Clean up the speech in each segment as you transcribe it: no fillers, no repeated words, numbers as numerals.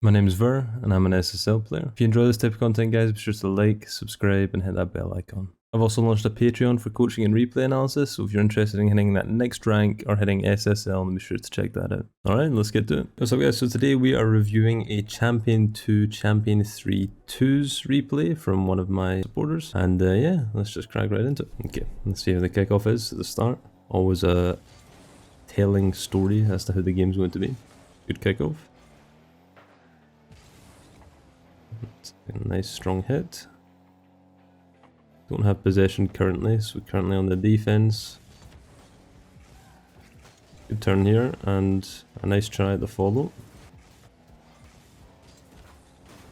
My name is Vir, and I'm an SSL player. If you enjoy this type of content, guys, be sure to like, subscribe, and hit that bell icon. I've also launched a Patreon for coaching and replay analysis, so if you're interested in hitting that next rank or hitting SSL, then be sure to check that out. Alright, let's get to it. What's up, guys? So today we are reviewing a Champion 2, Champion 3 2s replay from one of my supporters. And yeah, let's just crack right into it. Okay, let's see how the kickoff is at the start. Always a telling story as to how the game's going to be. Good kickoff. A nice strong hit. Don't have possession currently, so we're currently on the defense. Good turn here, and a nice try at the follow.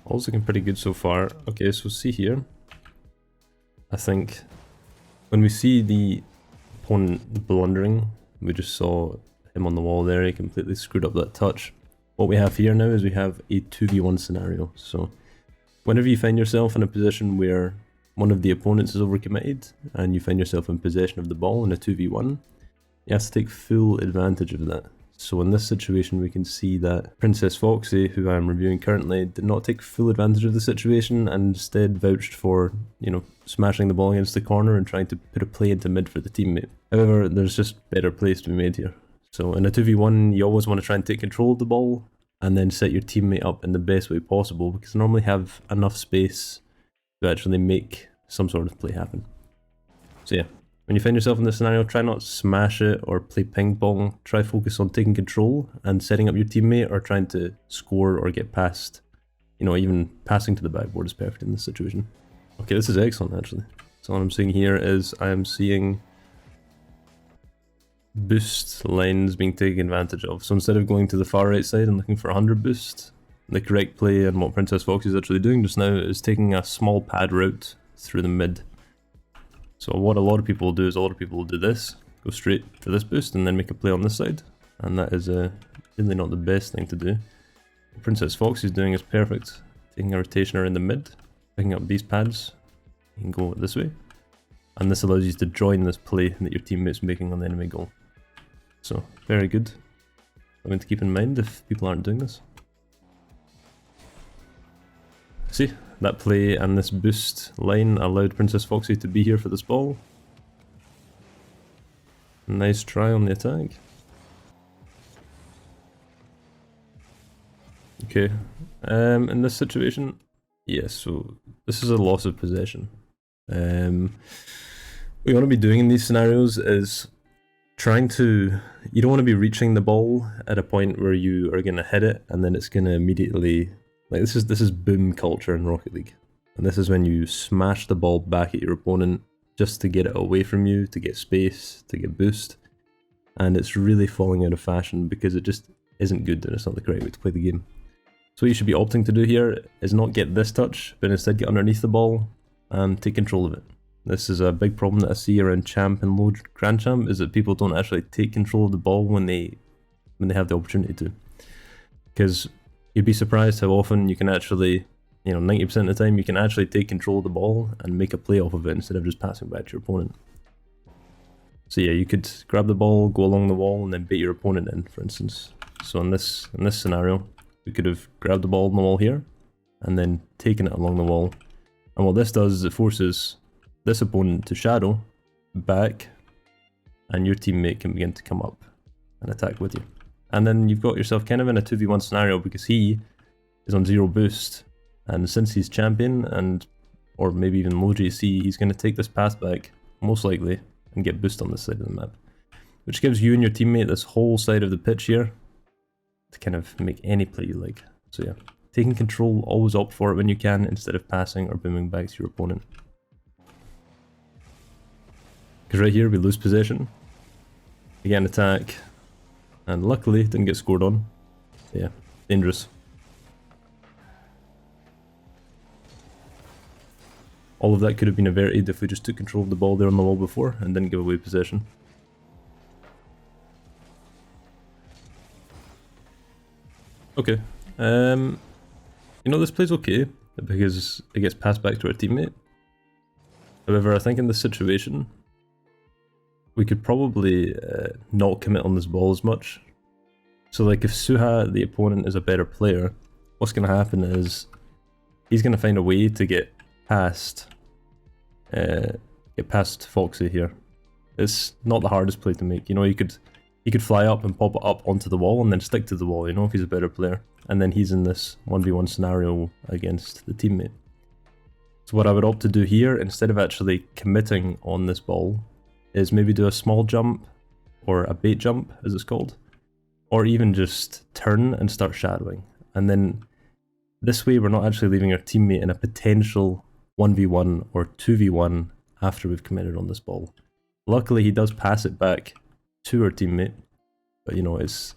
All's looking pretty good so far. Okay, so see here. I think when we see the opponent blundering, we just saw him on the wall there, he completely screwed up that touch. What we have here now is we have a 2v1 scenario. So whenever you find yourself in a position where one of the opponents is overcommitted and you find yourself in possession of the ball in a 2v1, you have to take full advantage of that. So in this situation we can see that Princess Foxy, who I'm reviewing currently, did not take full advantage of the situation and instead vouched for, smashing the ball against the corner and trying to put a play into mid for the teammate. However, there's just better plays to be made here. So in a 2v1, you always want to try and take control of the ball and then set your teammate up in the best way possible, because you normally have enough space to actually make some sort of play happen. So yeah, when you find yourself in this scenario, try not to smash it or play ping pong. Try focus on taking control and setting up your teammate, or trying to score or get past. Even passing to the backboard is perfect in this situation. Okay, this is excellent actually. So what I'm seeing here is I am seeing boost lines being taken advantage of. So instead of going to the far right side and looking for 100 boost, the correct play and what Princess Foxy is actually doing just now is taking a small pad route through the mid. So what a lot of people will do is this, go straight to this boost and then make a play on this side, and that is really not the best thing to do. What Princess Foxy is doing is perfect, taking a rotationer in the mid, picking up these pads, you can go this way, and this allows you to join this play that your teammate's making on the enemy goal. So, very good. Something to keep in mind if people aren't doing this. See, that play and this boost line allowed Princess Foxy to be here for this ball. Nice try on the attack. Okay, in this situation, yes, so this is a loss of possession. What you want to be doing in these scenarios is you don't want to be reaching the ball at a point where you are going to hit it and then it's going to immediately, this is boom culture in Rocket League. And this is when you smash the ball back at your opponent just to get it away from you, to get space, to get boost. And it's really falling out of fashion because it just isn't good and it's not the correct way to play the game. So what you should be opting to do here is not get this touch, but instead get underneath the ball and take control of it. This is a big problem that I see around Champ and low Grand Champ, is that people don't actually take control of the ball when they have the opportunity to. Because you'd be surprised how often you can actually, 90% of the time you can actually take control of the ball and make a play off of it instead of just passing back to your opponent. So yeah, you could grab the ball, go along the wall, and then bait your opponent in, for instance. So in this scenario, we could have grabbed the ball on the wall here, and then taken it along the wall. And what this does is it forces this opponent to shadow back, and your teammate can begin to come up and attack with you. And then you've got yourself kind of in a 2v1 scenario because he is on 0 boost, and since he's champion or maybe even low JC, he's going to take this path back most likely and get boost on this side of the map, which gives you and your teammate this whole side of the pitch here to kind of make any play you like. So yeah, taking control, always opt for it when you can instead of passing or booming back to your opponent. Because right here we lose possession, we get an attack, and luckily it didn't get scored on. Yeah, dangerous. All of that could have been averted if we just took control of the ball there on the wall before and didn't give away possession. Okay, this play's okay because it gets passed back to our teammate. However, I think in this situation, we could probably not commit on this ball as much. So like if Suha, the opponent, is a better player, what's going to happen is he's going to find a way to get past Foxy here. It's not the hardest play to make. You know, he could fly up and pop it up onto the wall and then stick to the wall, you know, if he's a better player. And then he's in this 1v1 scenario against the teammate. So what I would opt to do here, instead of actually committing on this ball, is maybe do a small jump, or a bait jump as it's called, or even just turn and start shadowing. And then this way we're not actually leaving our teammate in a potential 1v1 or 2v1 after we've committed on this ball. Luckily he does pass it back to our teammate, but you know, it's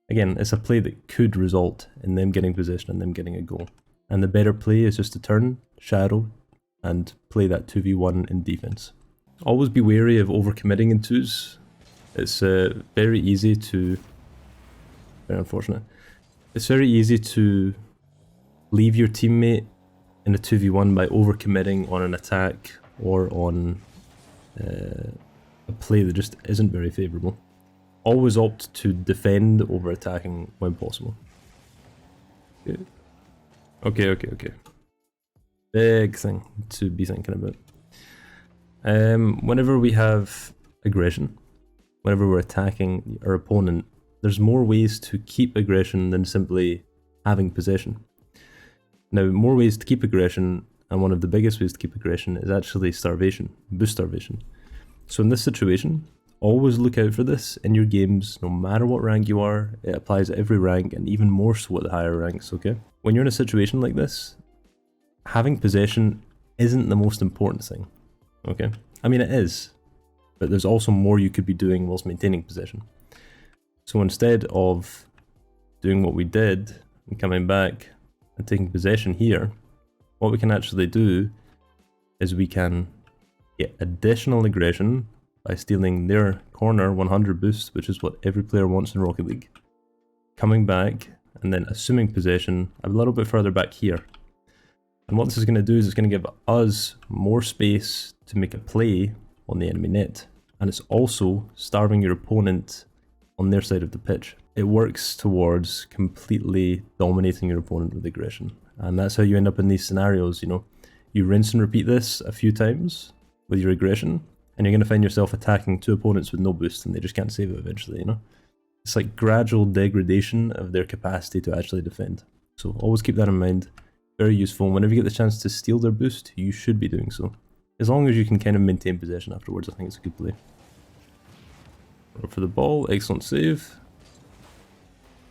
a play that could result in them getting possession and them getting a goal. And the better play is just to turn, shadow, and play that 2v1 in defense. Always be wary of overcommitting in 2s. It's very easy to... very unfortunate. It's very easy to leave your teammate in a 2v1 by overcommitting on an attack or on a play that just isn't very favourable. Always opt to defend over attacking when possible. Okay. Big thing to be thinking about. Whenever we have aggression, whenever we're attacking our opponent, there's more ways to keep aggression than simply having possession. Now, more ways to keep aggression, and one of the biggest ways to keep aggression is actually starvation, boost starvation. So in this situation, always look out for this in your games, no matter what rank you are. It applies at every rank, and even more so at the higher ranks, okay? When you're in a situation like this, having possession isn't the most important thing, okay? I mean, it is, but there's also more you could be doing whilst maintaining possession. So instead of doing what we did and coming back and taking possession here, what we can actually do is we can get additional aggression by stealing their corner 100 boost, which is what every player wants in Rocket League. Coming back and then assuming possession a little bit further back here. And what this is going to do is it's going to give us more space to make a play on the enemy net. And it's also starving your opponent on their side of the pitch. It works towards completely dominating your opponent with aggression. And that's how you end up in these scenarios, you know. You rinse and repeat this a few times with your aggression, and you're going to find yourself attacking two opponents with no boost and they just can't save it eventually, you know. It's like gradual degradation of their capacity to actually defend. So always keep that in mind. Very useful. Whenever you get the chance to steal their boost, you should be doing so. As long as you can kind of maintain possession afterwards, I think it's a good play. For the ball, excellent save.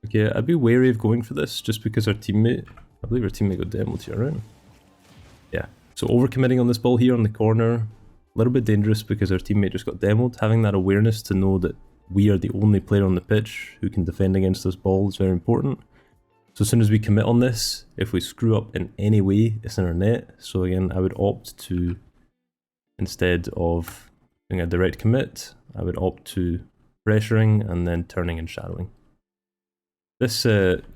Okay, I'd be wary of going for this just because our teammate, I believe our teammate got demoed here, right? Yeah, so overcommitting on this ball here on the corner, a little bit dangerous because our teammate just got demoed. Having that awareness to know that we are the only player on the pitch who can defend against this ball is very important. So as soon as we commit on this, if we screw up in any way, it's in our net. So again, I would opt to, instead of doing a direct commit, I would opt to pressuring and then turning and shadowing. This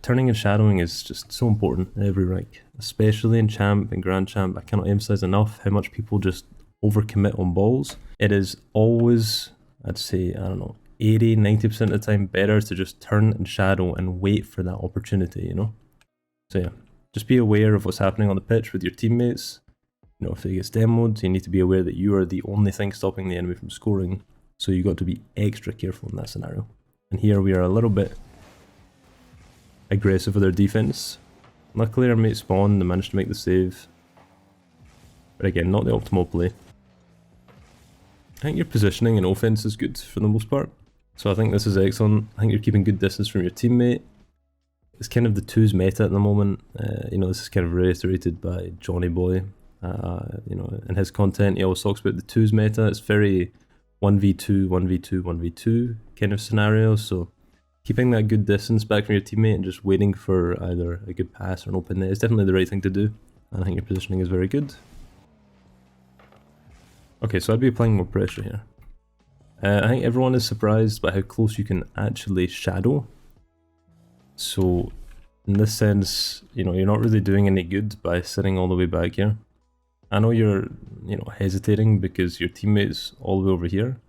turning and shadowing is just so important in every rank, especially in Champ and Grand Champ. I cannot emphasize enough how much people just overcommit on balls. It is always, I'd say, I don't know, 80-90% of the time better to just turn and shadow and wait for that opportunity, you know? So yeah, just be aware of what's happening on the pitch with your teammates. You know, if it gets demoed, you need to be aware that you are the only thing stopping the enemy from scoring. So you got to be extra careful in that scenario. And here we are a little bit aggressive with our defense. Luckily our mate spawned and managed to make the save. But again, not the optimal play. I think your positioning and offense is good for the most part. So I think this is excellent. I think you're keeping good distance from your teammate. It's kind of the 2s meta at the moment. You know, this is kind of reiterated by Johnny Boy. You know, in his content, he always talks about the 2s meta. It's very 1v2, 1v2, 1v2 kind of scenario. So keeping that good distance back from your teammate and just waiting for either a good pass or an open net is definitely the right thing to do. And I think your positioning is very good. Okay, so I'd be applying more pressure here. I think everyone is surprised by how close you can actually shadow. So in this sense, you know, you're not really doing any good by sitting all the way back here. I know you're, you know, hesitating because your teammate's all the way over here.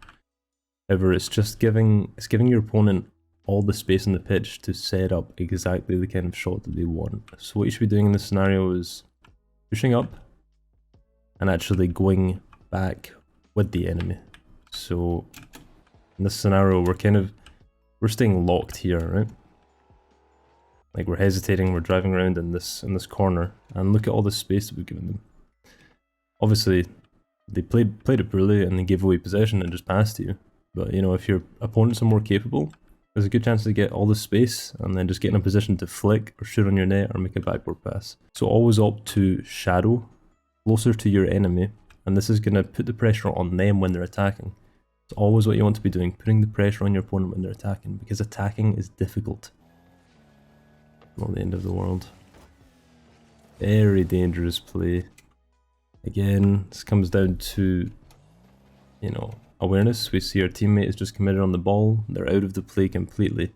However, it's just giving your opponent all the space on the pitch to set up exactly the kind of shot that they want. So what you should be doing in this scenario is pushing up and actually going back with the enemy. So in this scenario, we're staying locked here, right? Like we're hesitating, we're driving around in this corner, and look at all the space that we've given them. Obviously, they played it poorly and they gave away possession and just passed to you. But you know, if your opponents are more capable, there's a good chance to get all the space and then just get in a position to flick or shoot on your net or make a backward pass. So always opt to shadow closer to your enemy, and this is going to put the pressure on them when they're attacking. It's always what you want to be doing, putting the pressure on your opponent when they're attacking, because attacking is difficult. Not the end of the world. Very dangerous play. Again, this comes down to, you know, awareness. We see our teammate is just committed on the ball. They're out of the play completely.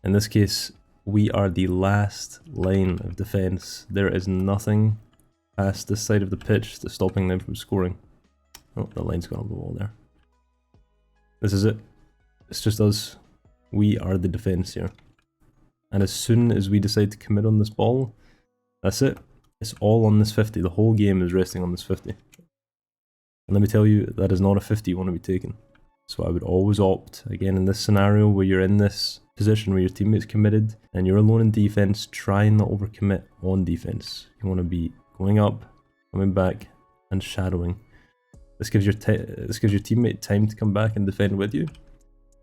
In this case, we are the last line of defense. There is nothing past this side of the pitch that's stopping them from scoring. Oh, the line's gone up the wall there. This is it. It's just us. We are the defense here. And as soon as we decide to commit on this ball, that's it. It's all on this 50. The whole game is resting on this 50. And let me tell you, that is not a 50 you want to be taking. So I would always opt, again in this scenario where you're in this position where your teammate's committed and you're alone in defense, try and not overcommit on defense. You want to be going up, coming back, and shadowing. This gives your teammate time to come back and defend with you.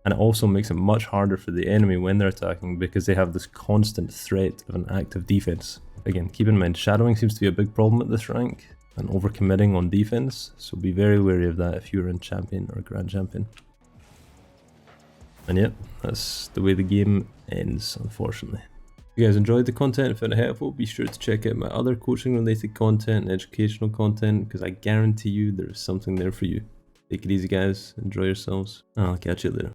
And it also makes it much harder for the enemy when they're attacking because they have this constant threat of an active defense. Again, keep in mind, shadowing seems to be a big problem at this rank and overcommitting on defense, so be very wary of that if you're in Champion or Grand Champion. And yeah, that's the way the game ends, unfortunately. If you guys enjoyed the content and found it helpful, be sure to check out my other coaching related content and educational content, because I guarantee you there is something there for you. Take it easy guys, enjoy yourselves, and I'll catch you later.